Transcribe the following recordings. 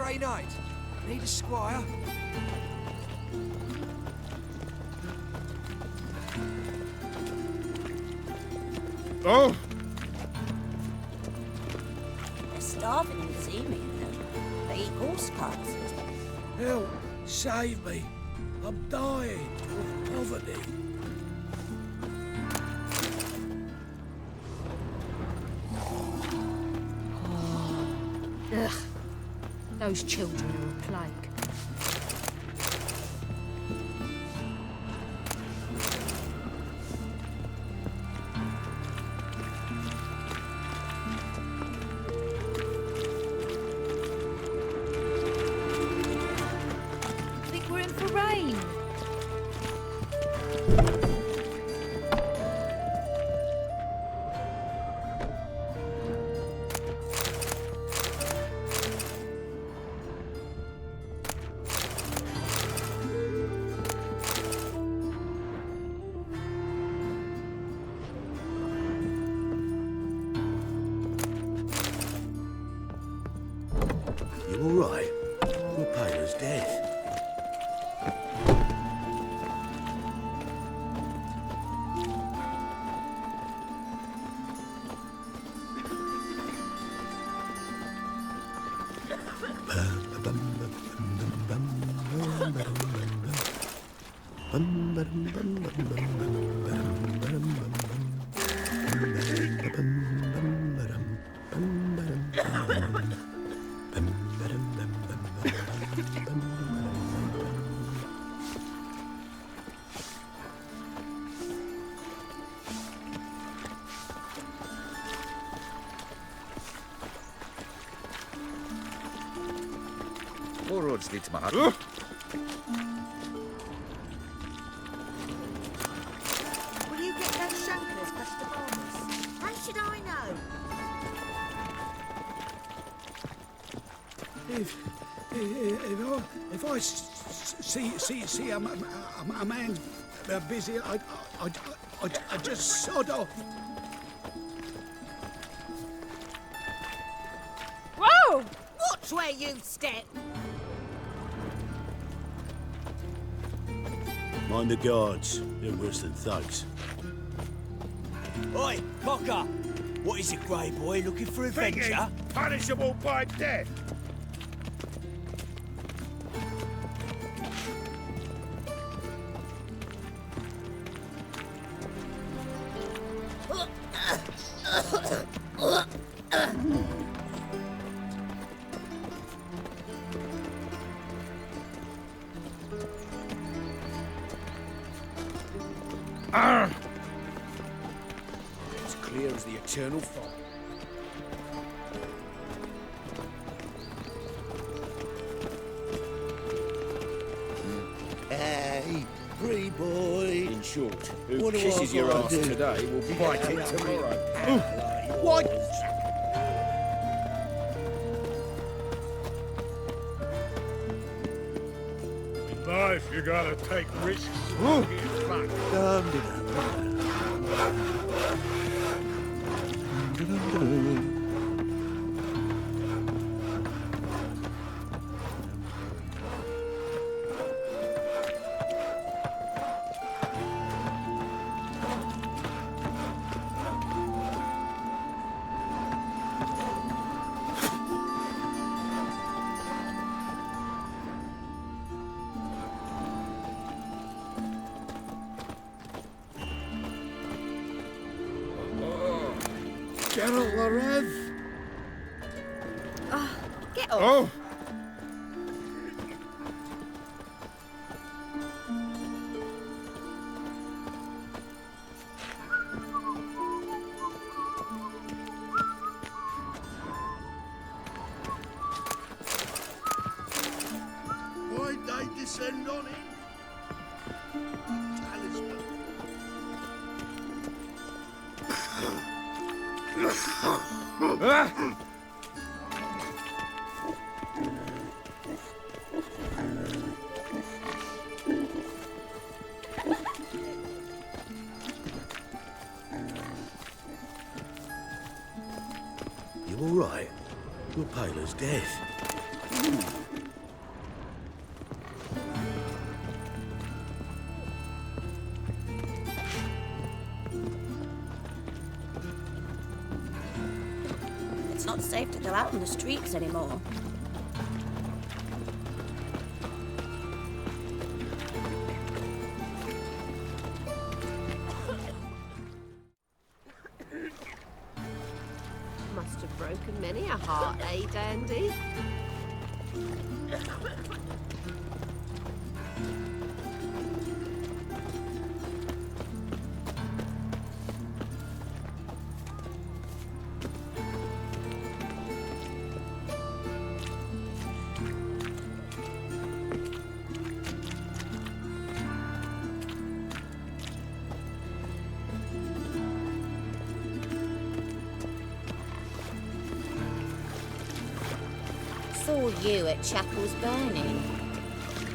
grey knight. Need a squire? Oh! They're starving in Zemian. They eat horse carcasses. Help! Save me! I'm dying of poverty. Ugh. Those children are a plague. I think we're in for rain. You all right? You're pale as death. More roads lead to my hut. How will you get those shankers past the borders? How should I know? If I see a man busy, I just sod off. Whoa! Watch where you step! Mind the guards. They're worse than thugs. Oi, Mocker! What is it, Grey Boy? Looking for adventure? Punishable by death! As clear as the eternal fog. Hey, free boy. In short, What who do kisses I your gotta ass do? today will bite it tomorrow. What? In life, you gotta take risks. Get fucked. Geralt the Rev. Get off! Oh! Why'd they descend on him? Talisman. Ah! You all right? You're pale as death. It's not safe to go out on the streets anymore. Must have broken many a heart, eh, Dandy? Saw you at Chapel's Burning.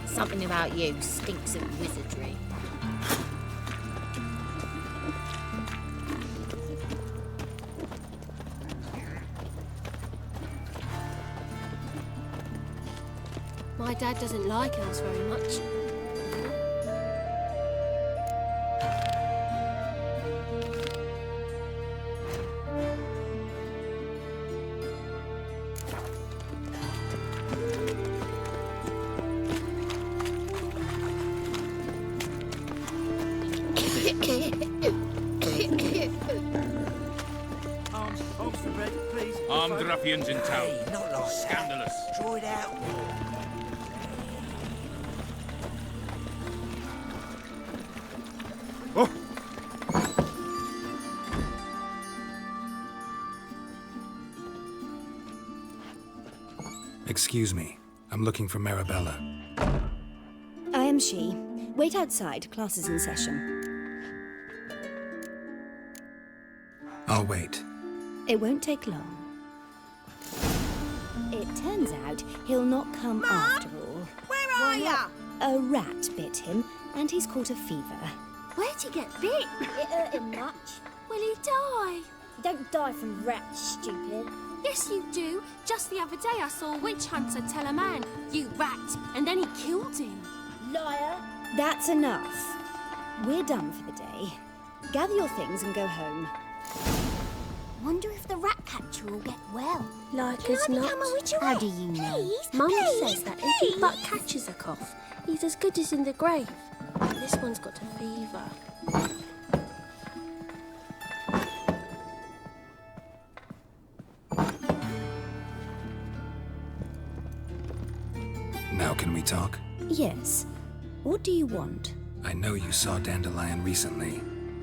Something about you stinks of wizardry. My dad doesn't like elves very much. Arms for bread, please. Armed ruffians in town. Hey, not like Scandalous. that. Draw it out. Excuse me. I'm looking for Marabella. I am she. Wait outside. Class is in session. I'll wait. It won't take long. It turns out he'll not come after all. Where are ya? A rat bit him, and he's caught a fever. Where'd he get bit? It hurt him much. Will he die? You don't die from rats, stupid. Yes, you do. Just the other day I saw a witch hunter tell a man, "You rat," and then he killed him. Liar. That's enough. We're done for the day. Gather your things and go home. Wonder if the rat catcher will get well. Like Can as I not. become a witch away? How do you know? Please, Mum please, says that if he please. but catches a cough, he's as good as in the grave. But this one's got a fever. Now can we talk? Yes. What do you want? I know you saw Dandelion recently.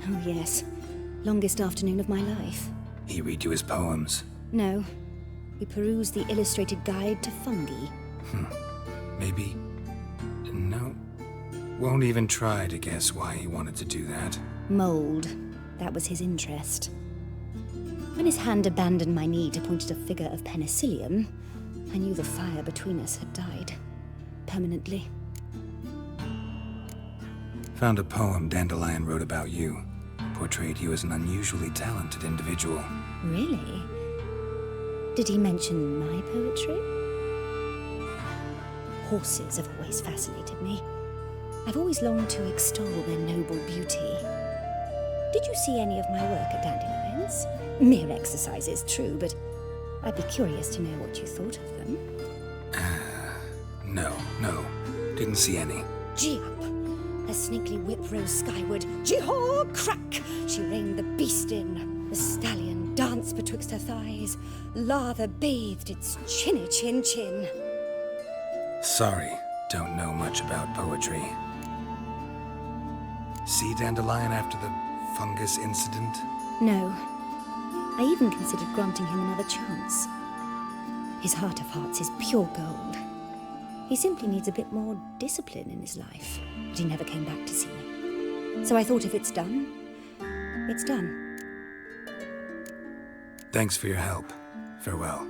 Oh, yes. Longest afternoon of my life. He read you his poems. No. We perused the illustrated guide to fungi. Maybe... No. Won't even try to guess why he wanted to do that. Mold. That was his interest. When his hand abandoned my knee to point at a figure of penicillium, I knew the fire between us had died. Permanently. Found a poem Dandelion wrote about you. Portrayed you as an unusually talented individual. Really? Did he mention my poetry? Horses have always fascinated me. I've always longed to extol their noble beauty. Did you see any of my work at Dandelion's? Mere exercises, true, but I'd be curious to know what you thought of them. No. Didn't see any. Gee up! Her snaky whip rose skyward. Gee-haw! Crack! She reined the beast in. The stallion danced betwixt her thighs. Lather bathed its chinny chin. Sorry, don't know much about poetry. See Dandelion after the fungus incident? No. I even considered granting him another chance. His heart of hearts is pure gold. He simply needs a bit more discipline in his life. But he never came back to see me. So I thought if it's done, it's done. Thanks for your help. Farewell.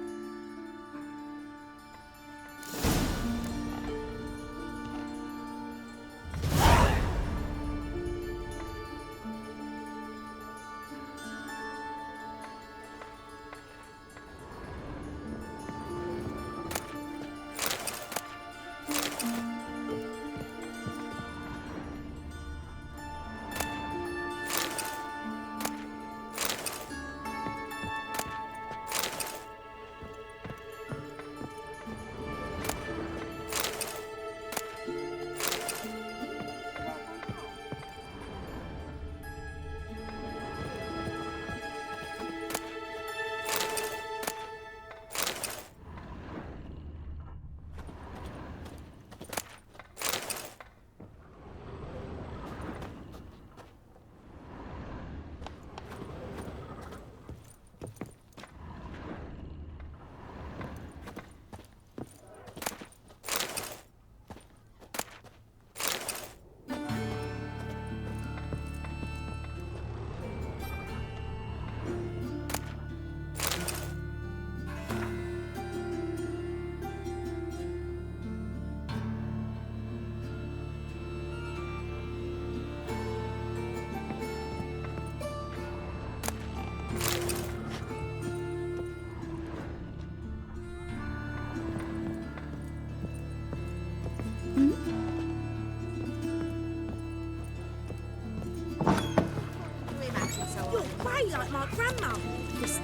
You're way like my grandma. This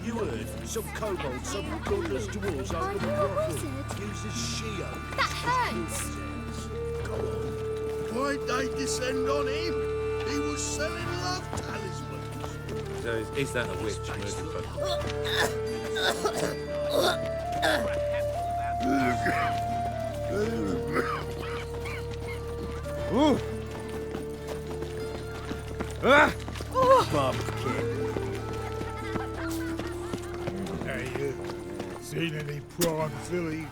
You heard some kobolds, some godless dwarves over the a water wizard. uses shield. That hurts. Why'd they descend on him? He was selling love talismans. So is that a witch, Hey, you. Seen any prime fillies?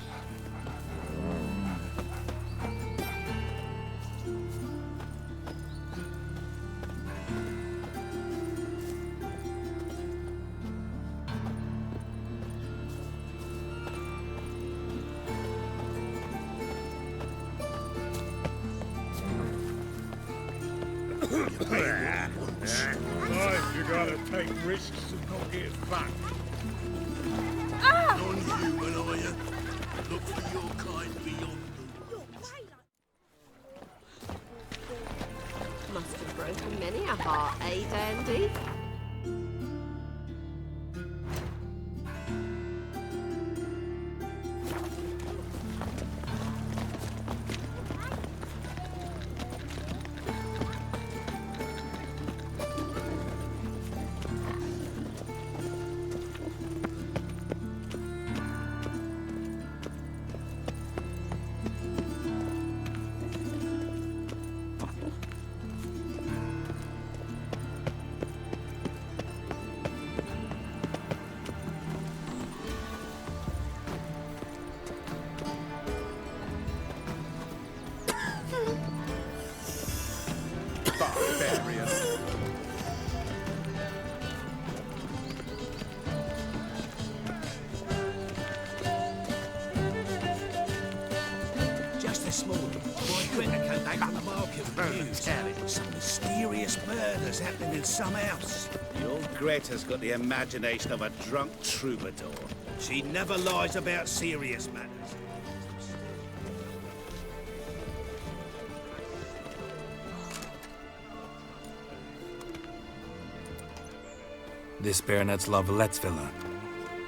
Life, you gotta take risks and not get fucked. Non-human, are you? Look for your kind beyond them. Must have broken many a heart, eh, Dandy? Barbarian. Just this morning, my Greta came back from the market with news. Some mysterious murders happening in some house. Your Greta's got the imagination of a drunk troubadour. She never lies about serious matters. This Baronet's La Vallette's villa.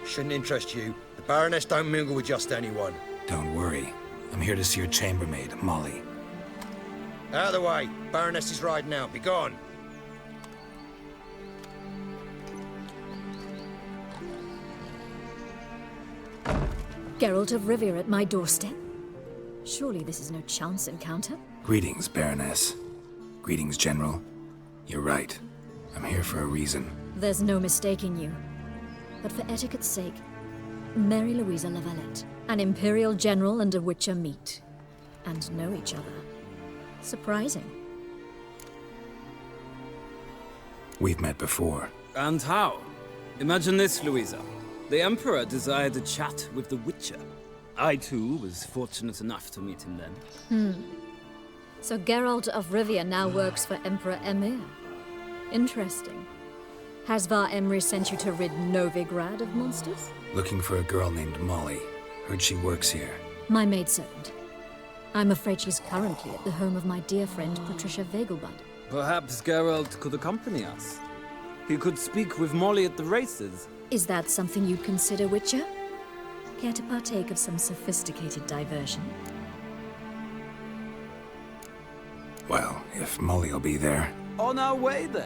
Shouldn't interest you. The Baroness don't mingle with just anyone. Don't worry. I'm here to see your chambermaid, Molly. Out of the way. Baroness is riding out. Be gone. Geralt of Rivia at my doorstep? Surely this is no chance encounter? Greetings, Baroness. Greetings, General. You're right. I'm here for a reason. There's no mistaking you. But for etiquette's sake, Mary Louisa La Valette, an Imperial General and a Witcher meet. And know each other. Surprising. We've met before. And how? Imagine this, Louisa. The Emperor desired a chat with the Witcher. I, too, was fortunate enough to meet him then. So Geralt of Rivia now works for Emperor Emir. Interesting. Has Var Emry sent you to rid Novigrad of monsters? Looking for a girl named Molly. Heard she works here. My maidservant. I'm afraid she's currently at the home of my dear friend Patricia Vegelbud. Perhaps Geralt could accompany us. He could speak with Molly at the races. Is that something you'd consider, Witcher? Care to partake of some sophisticated diversion? Well, if Molly'll be there. On our way, then.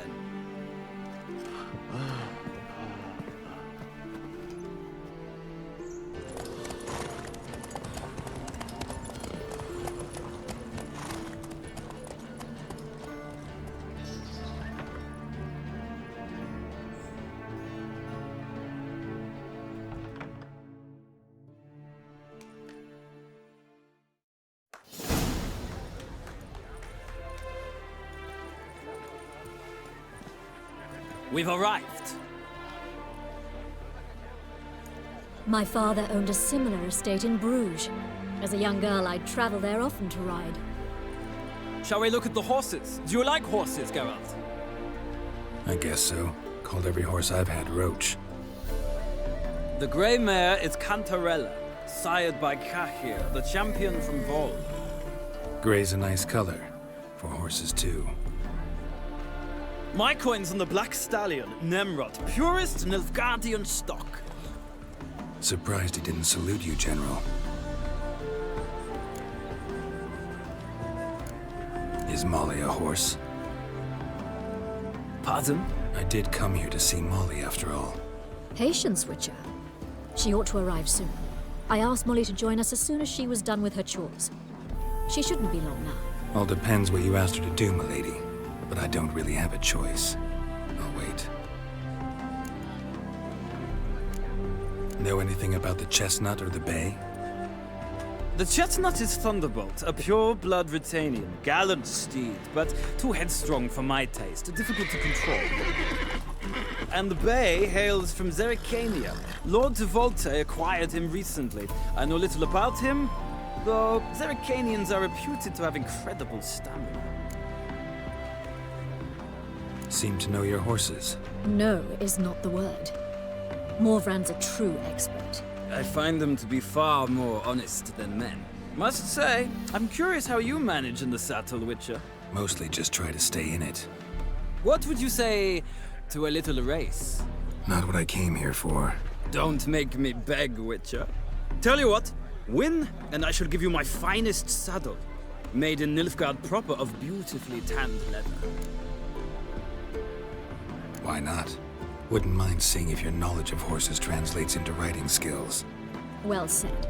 We've arrived. My father owned a similar estate in Bruges. As a young girl, I'd travel there often to ride. Shall we look at the horses? Do you like horses, Geralt? I guess so. Called every horse I've had Roach. The grey mare is Cantarella, sired by Cahir, the champion from Vol. Gray's a nice color. For horses, too. My coin's on the Black Stallion, Nemrod, purest Nilfgaardian stock. Surprised he didn't salute you, General. Is Molly a horse? Pardon? I did come here to see Molly, after all. Patience, Witcher. She ought to arrive soon. I asked Molly to join us as soon as she was done with her chores. She shouldn't be long now. All depends what you asked her to do, milady. But I don't really have a choice. I'll wait. Know anything about the chestnut or the bay? The chestnut is Thunderbolt, a pure-blood Retanian, gallant steed, but too headstrong for my taste, difficult to control. And the bay hails from Zerrikania. Lord de Volte acquired him recently. I know little about him, though Zerrikanians are reputed to have incredible stamina. Seem to know your horses. No is not the word. Morvran's a true expert. I find them to be far more honest than men. Must say, I'm curious how you manage in the saddle, Witcher. Mostly just try to stay in it. What would you say to a little race? Not what I came here for. Don't make me beg, Witcher. Tell you what, win, and I shall give you my finest saddle. Made in Nilfgaard proper of beautifully tanned leather. Why not? Wouldn't mind seeing if your knowledge of horses translates into riding skills. Well said.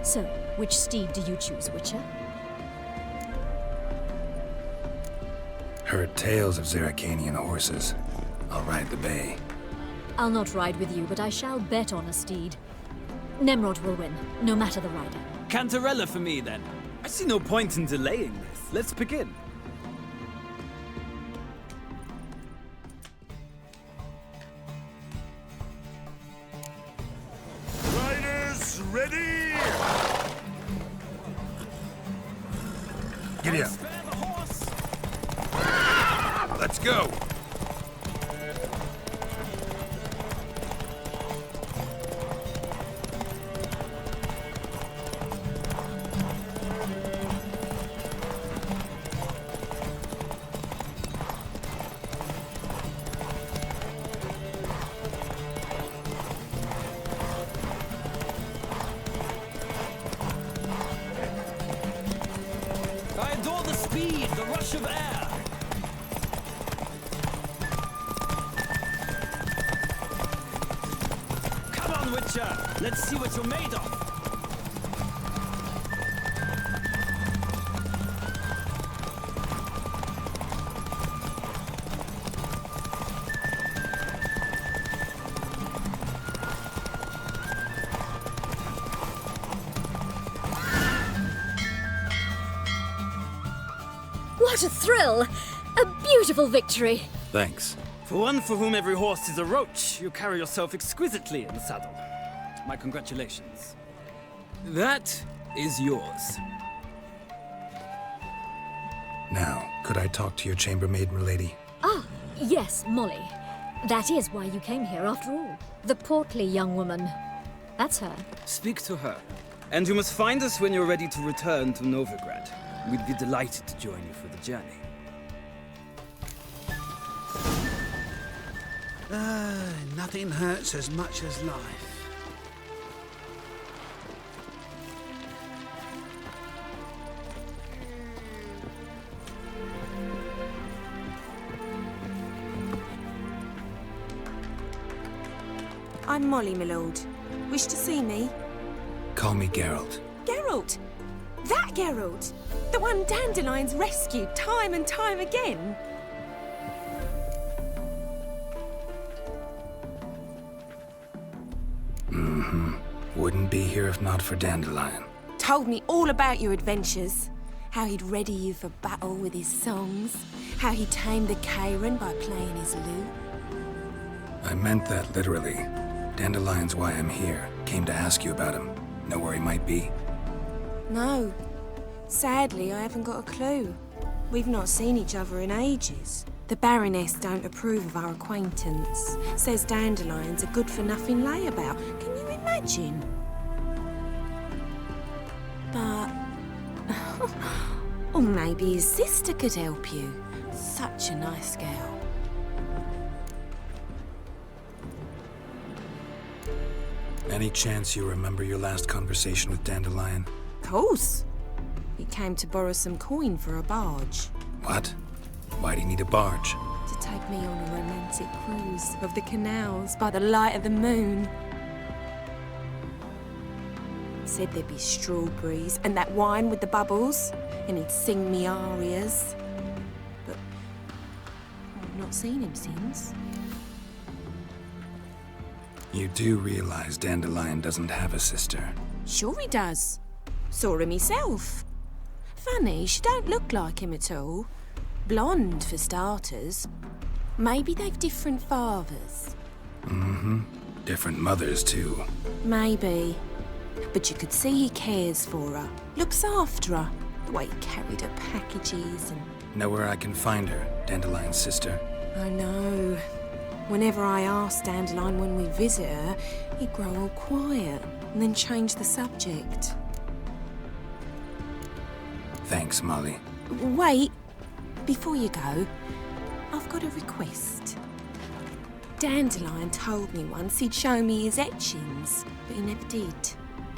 So, which steed do you choose, Witcher? Heard tales of Zerrikanian horses. I'll ride the bay. I'll not ride with you, but I shall bet on a steed. Nemrod will win, no matter the rider. Cantarella for me, then. I see no point in delaying this. Let's begin. Riders, ready! Giddy up. Let's go! I adore the speed, the rush of air. Come on, Witcher. Let's see what you're made of. What a thrill! A beautiful victory! Thanks. For one for whom every horse is a roach, you carry yourself exquisitely in the saddle. My congratulations. That is yours. Now, could I talk to your chambermaid, milady? Ah, yes, Molly. That is why you came here after all. The portly young woman. That's her. Speak to her. And you must find us when you're ready to return to Novigrad. We'd be delighted to join you for the journey. Nothing hurts as much as life. I'm Molly, my lord. Wish to see me? Call me Geralt. Geralt! That Geralt! The one Dandelion's rescued time and time again! Wouldn't be here if not for Dandelion. Told me all about your adventures. How he'd ready you for battle with his songs. How he tamed the Kairan by playing his lute. I meant that literally. Dandelion's why I'm here. Came to ask you about him. Know where he might be? No. Sadly, I haven't got a clue. We've not seen each other in ages. The Baroness don't approve of our acquaintance. Says Dandelion's a good-for-nothing layabout. Can you imagine? But... or maybe his sister could help you. Such a nice girl. Any chance you remember your last conversation with Dandelion? Course. He came to borrow some coin for a barge. What? Why do you need a barge? To take me on a romantic cruise of the canals by the light of the moon. Said there'd be strawberries and that wine with the bubbles, and he'd sing me arias. But I've not seen him since. You do realize Dandelion doesn't have a sister? Sure he does. Saw him myself. Funny, she don't look like him at all. Blonde, for starters. Maybe they've different fathers. Mm-hmm. Different mothers, too. Maybe. But you could see he cares for her. Looks after her. The way he carried her packages and... Know where I can find her, Dandelion's sister? I know. Whenever I asked Dandelion when we visit her, he'd grow all quiet and then change the subject. Thanks, Molly. Wait. Before you go, I've got a request. Dandelion told me once he'd show me his etchings, but he never did.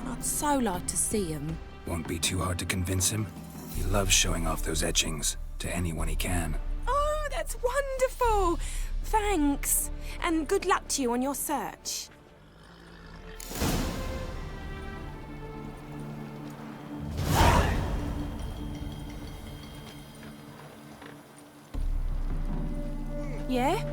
I'd so like to see them. Won't be too hard to convince him. He loves showing off those etchings to anyone he can. Oh, that's wonderful! Thanks, and good luck to you on your search. Yeah?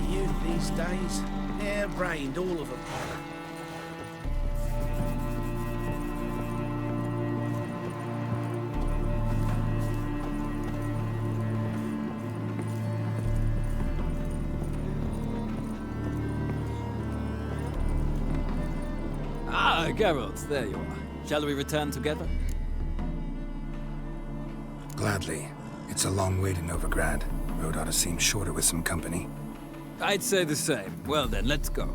Youth these days, hair-brained, all of them. Ah, Geralt, there you are. Shall we return together? Gladly. It's a long way to Novigrad. Road ought to seem shorter with some company. I'd say the same. Well then, let's go.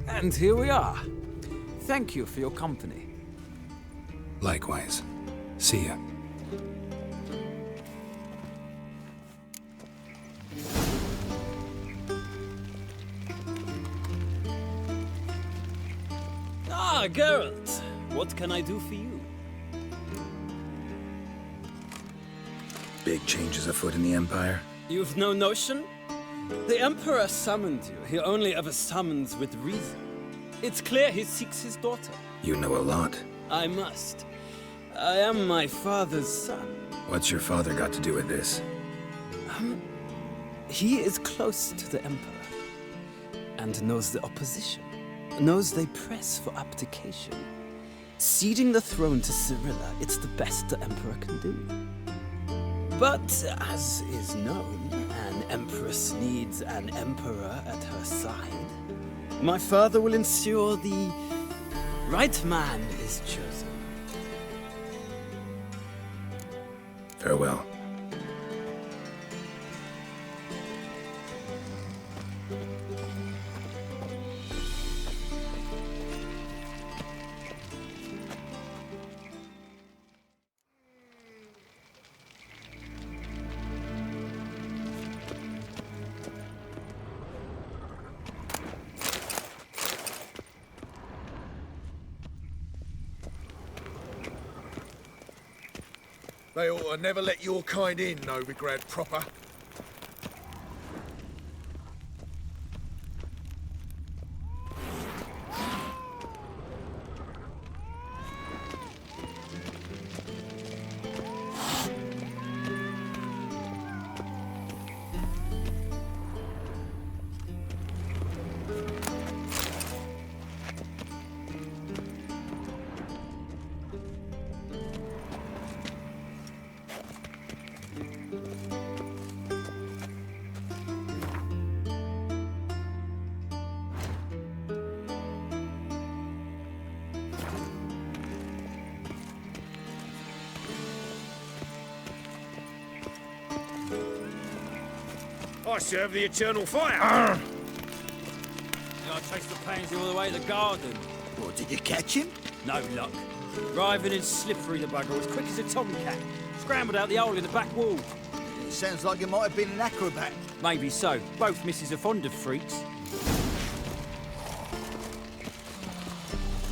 And here we are. Thank you for your company. Likewise. See ya. Ah, Geralt. What can I do for you? Big changes afoot in the Empire. You've no notion? The Emperor summoned you. He only ever summons with reason. It's clear he seeks his daughter. You know a lot. I must. I am my father's son. What's your father got to do with this? He is close to the Emperor. And knows the opposition. Knows they press for abdication. Ceding the throne to Cyrilla, it's the best the Emperor can do. But, as is known, an Empress needs an Emperor at her side. My father will ensure the right man is chosen. Farewell. They ought to never let your kind in, Novigrad proper. I serve the eternal fire. I chased the pansy all the way to the garden. What, did you catch him? No luck. Writhing and slippery, the bugger, as quick as a tomcat. Scrambled out the hole in the back wall. It sounds like you might have been an acrobat. Maybe so. Both misses are fond of freaks.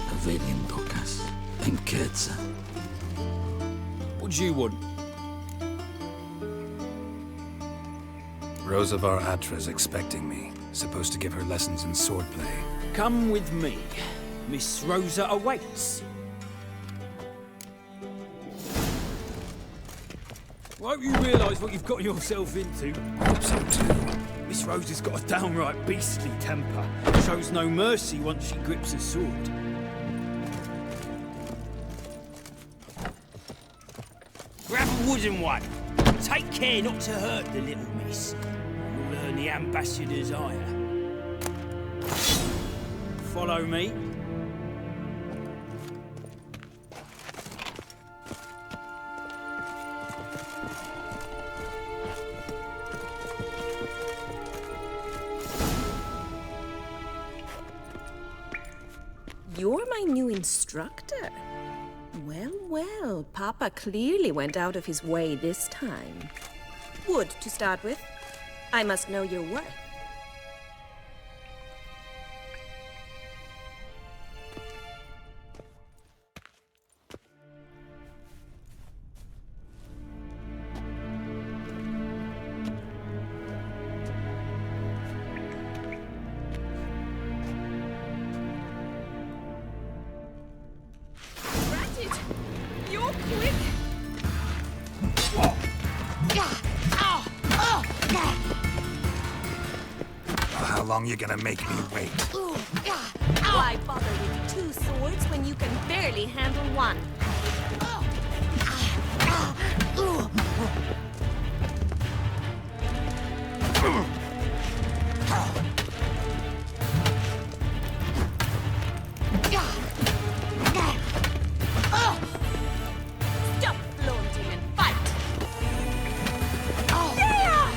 Avelin Docas. And Kurtzer. What do you want? Rosavar Attre's expecting me. Supposed to give her lessons in swordplay. Come with me. Miss Rosa awaits. Won't you realise what you've got yourself into? Hope so too. Miss Rosa's got a downright beastly temper. Shows no mercy once she grips a sword. Grab a wooden one. Take care not to hurt the little miss. You'll earn the ambassador's ire. Follow me. You're my new instructor. Well, well, Papa clearly went out of his way this time. Wood, to start with. I must know your worth. How long you gonna make me wait? Why bother with 2 swords when you can barely handle one? Stop flaunting and fight! Yeah!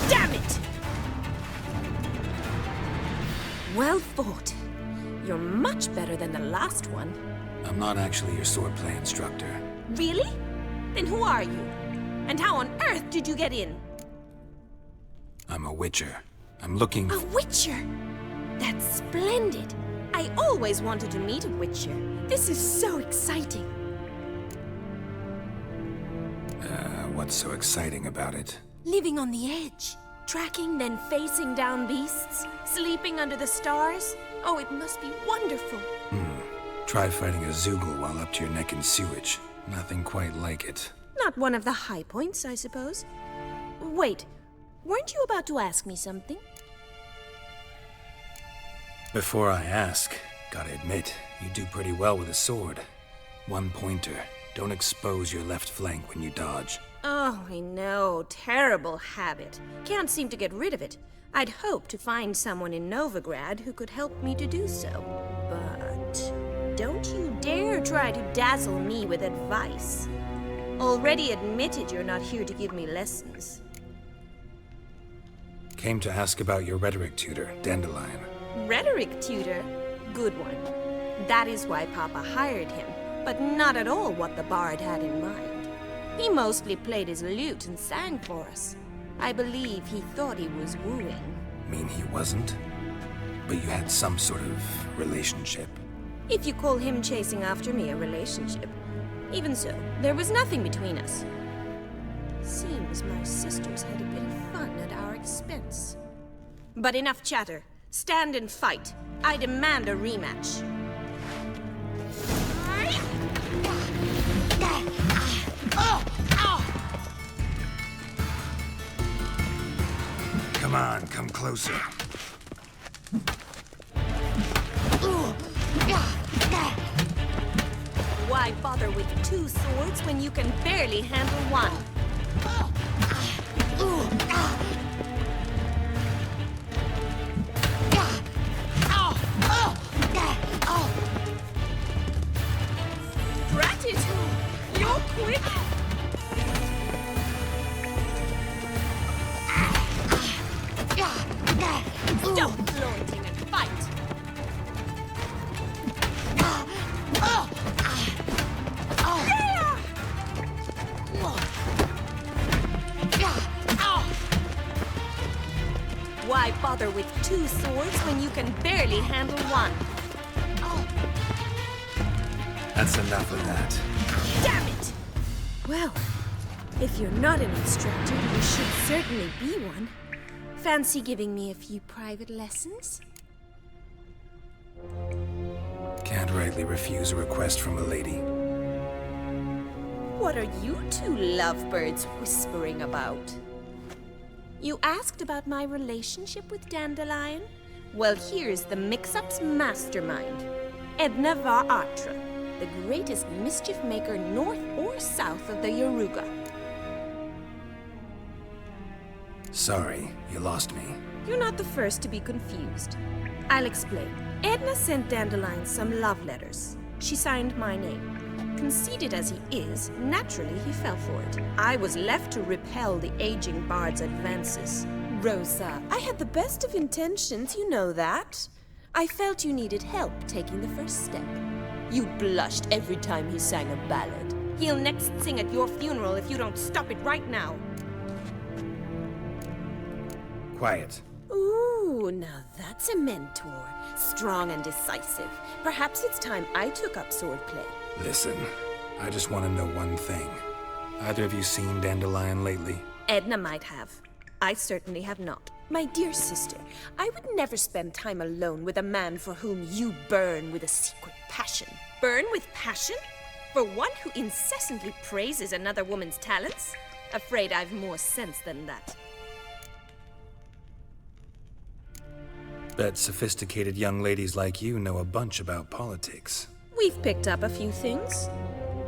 Damn it! Well fought. You're much better than the last one. I'm not actually your swordplay instructor. Really? Then who are you? And how on earth did you get in? I'm a witcher. I'm looking A witcher? That's splendid. I always wanted to meet a witcher. This is so exciting. What's so exciting about it? Living on the edge. Tracking, then facing down beasts. Sleeping under the stars. Oh, it must be wonderful. Try fighting a Zoogle while up to your neck in sewage. Nothing quite like it. Not one of the high points, I suppose. Wait, weren't you about to ask me something? Before I ask, gotta admit, you do pretty well with a sword. One pointer. Don't expose your left flank when you dodge. Oh, I know. Terrible habit. Can't seem to get rid of it. I'd hoped to find someone in Novigrad who could help me to do so. But don't you dare try to dazzle me with advice. Already admitted you're not here to give me lessons. Came to ask about your rhetoric tutor, Dandelion. Rhetoric tutor? Good one. That is why Papa hired him, but not at all what the bard had in mind. He mostly played his lute and sang for us. I believe he thought he was wooing. Mean he wasn't? But you had some sort of relationship. If you call him chasing after me a relationship. Even so, there was nothing between us. Seems my sisters had a bit of fun at our expense. But enough chatter. Stand and fight. I demand a rematch. Come on, come closer. Why bother with 2 swords when you can barely handle one? anointing and fight. Why bother with 2 swords when you can barely handle one? That's enough of that. Damn it! Well, if you're not an instructor, you should certainly be one. Fancy giving me a few private lessons? Can't rightly refuse a request from a lady. What are you 2 lovebirds whispering about? You asked about my relationship with Dandelion? Well, here's the mix-up's mastermind. Edna var Attre, the greatest mischief maker north or south of the Yaruga. Sorry, you lost me. You're not the first to be confused. I'll explain. Edna sent Dandelion some love letters. She signed my name. Conceited as he is, naturally he fell for it. I was left to repel the aging bard's advances. Rosa, I had the best of intentions, you know that. I felt you needed help taking the first step. You blushed every time he sang a ballad. He'll next sing at your funeral if you don't stop it right now. Quiet. Ooh, now that's a mentor. Strong and decisive. Perhaps it's time I took up swordplay. Listen, I just want to know one thing. Either of you seen Dandelion lately? Edna might have. I certainly have not. My dear sister, I would never spend time alone with a man for whom you burn with a secret passion. Burn with passion? For one who incessantly praises another woman's talents? Afraid I've more sense than that. Bet sophisticated young ladies like you know a bunch about politics. We've picked up a few things.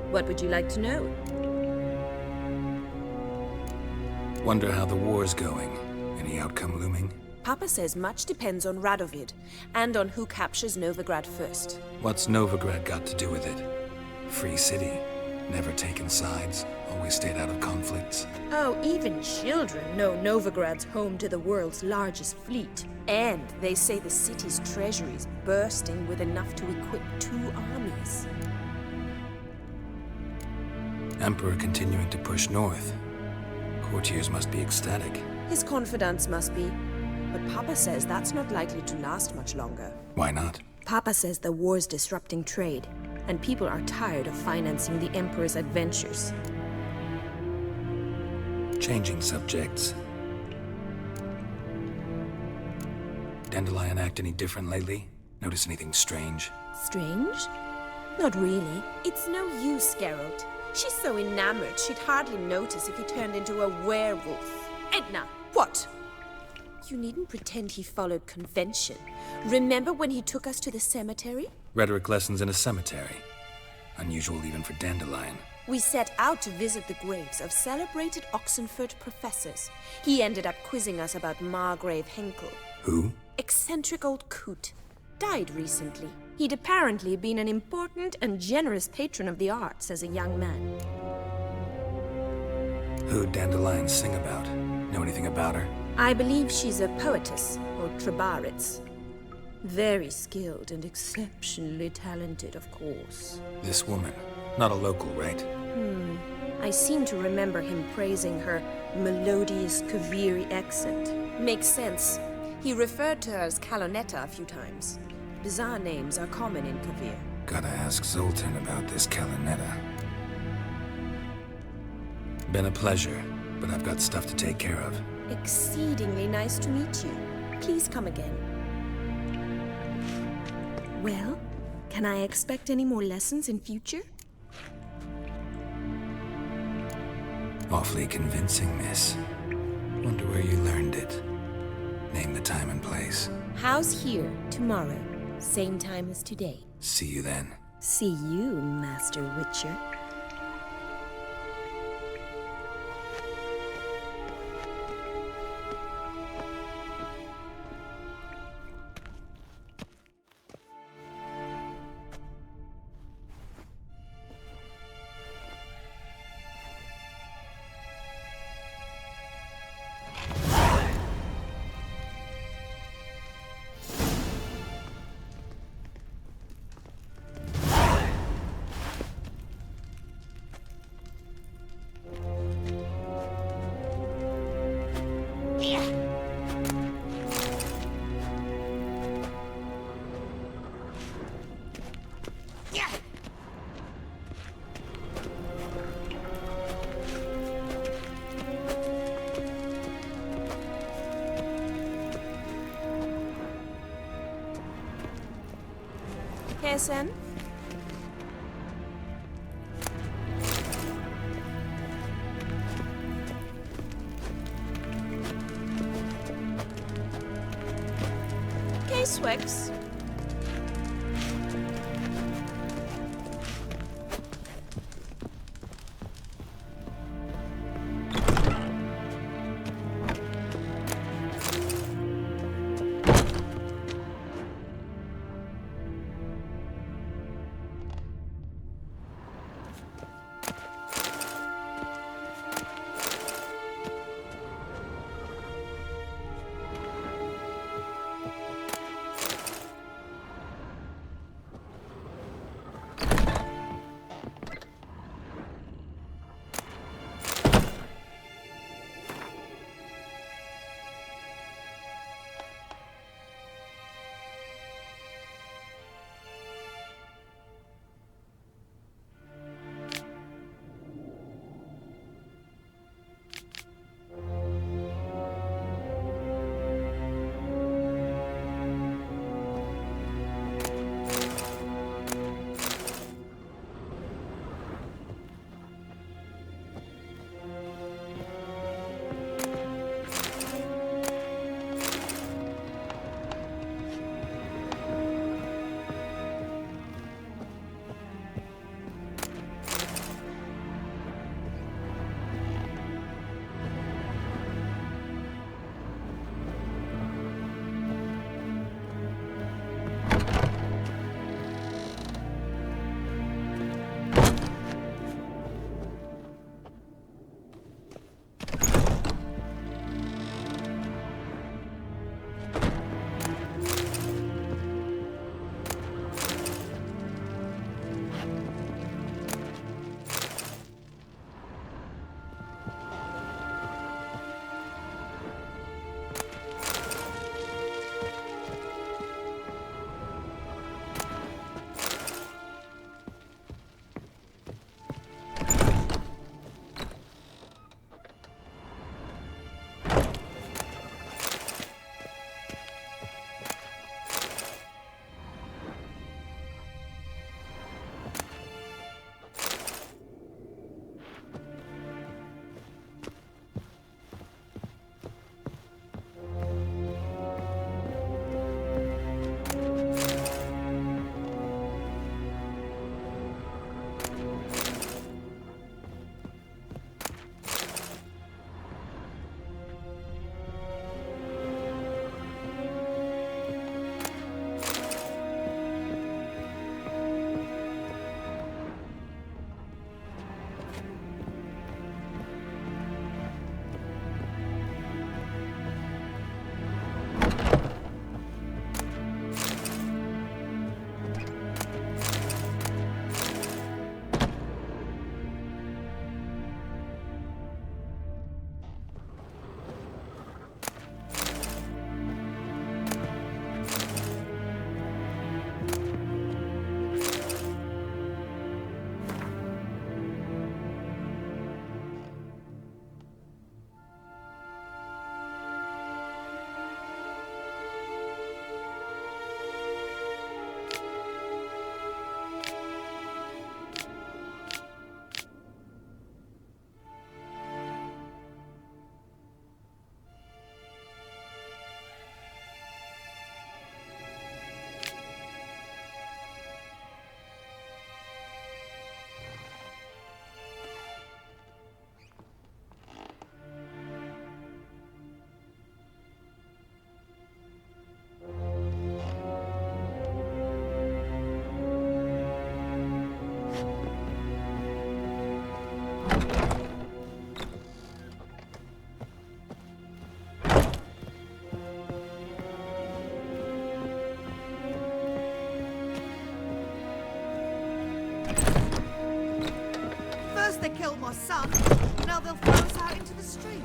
What would you like to know? Wonder how the war's going. Any outcome looming? Papa says much depends on Radovid, and on who captures Novigrad first. What's Novigrad got to do with it? Free city. Never taken sides. Always stayed out of conflicts. Oh, even children know Novigrad's home to the world's largest fleet. And they say the city's treasury's bursting with enough to equip 2 armies. Emperor continuing to push north. Courtiers must be ecstatic. His confidants must be. But Papa says that's not likely to last much longer. Why not? Papa says the war's disrupting trade, and people are tired of financing the Emperor's adventures. Changing subjects. Dandelion act any different lately? Notice anything strange? Strange? Not really. It's no use, Geralt. She's so enamored she'd hardly notice if he turned into a werewolf. Edna! What? You needn't pretend he followed convention. Remember when he took us to the cemetery? Rhetoric lessons in a cemetery. Unusual even for Dandelion. We set out to visit the graves of celebrated Oxenfurt professors. He ended up quizzing us about Margrave Henkel. Who? Eccentric old coot. Died recently. He'd apparently been an important and generous patron of the arts as a young man. Who'd Dandelion sing about? Know anything about her? I believe she's a poetess, or Trebaritz. Very skilled and exceptionally talented, of course. This woman. Not a local, right? I seem to remember him praising her melodious Kaviri accent. Makes sense. He referred to her as Kalonetta a few times. Bizarre names are common in Kavir. Gotta ask Zoltan about this Kalonetta. Been a pleasure, but I've got stuff to take care of. Exceedingly nice to meet you. Please come again. Well, can I expect any more lessons in future? Awfully convincing, miss. Wonder where you learned it. Name the time and place. House here, tomorrow. Same time as today. See you then. See you, Master Witcher. Kirsten? Swigs. They killed my son, now they'll throw us out into the street.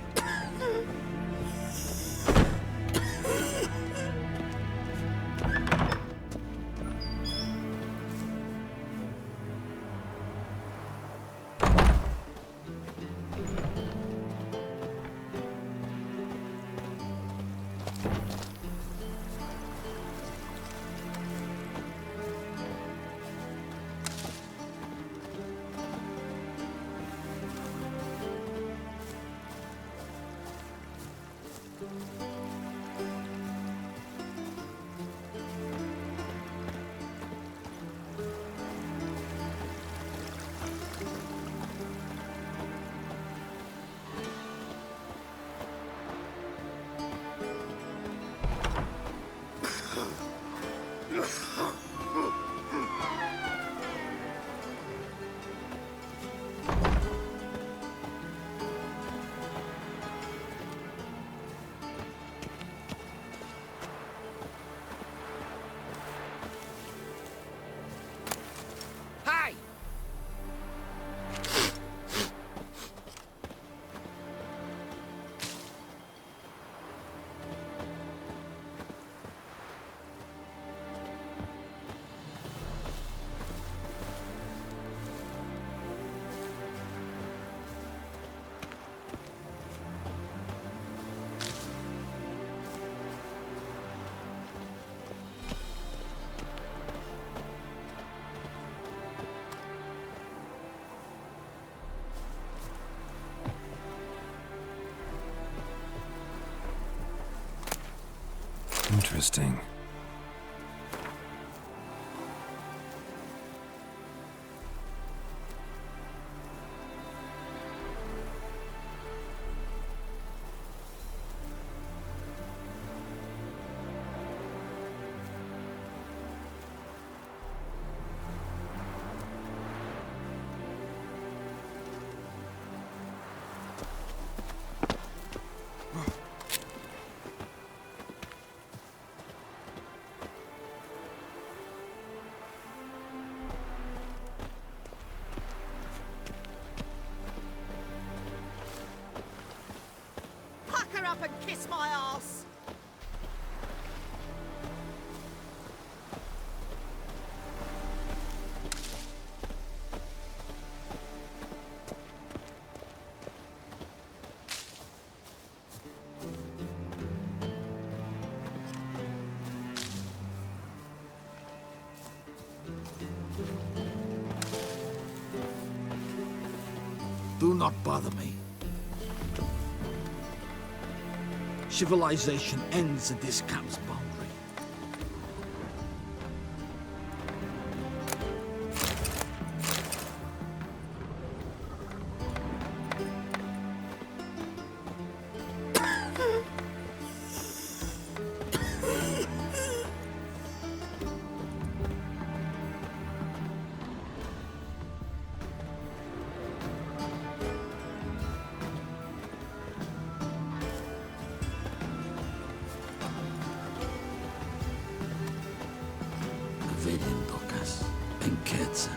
Interesting. Pucker up and kiss my ass! Do not bother me. Civilization ends at this camp's boundary. Veden docas, enquetza.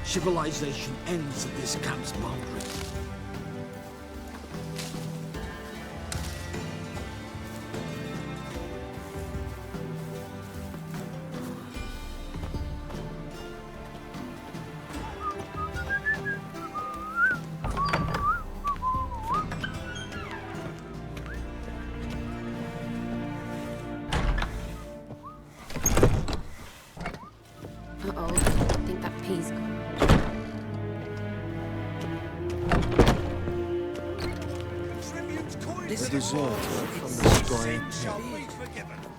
Civilization ends at this camp's boundary. Uh-oh, I think that pea's gone. Tribute's coin The desert from the sky. shall be forgiven.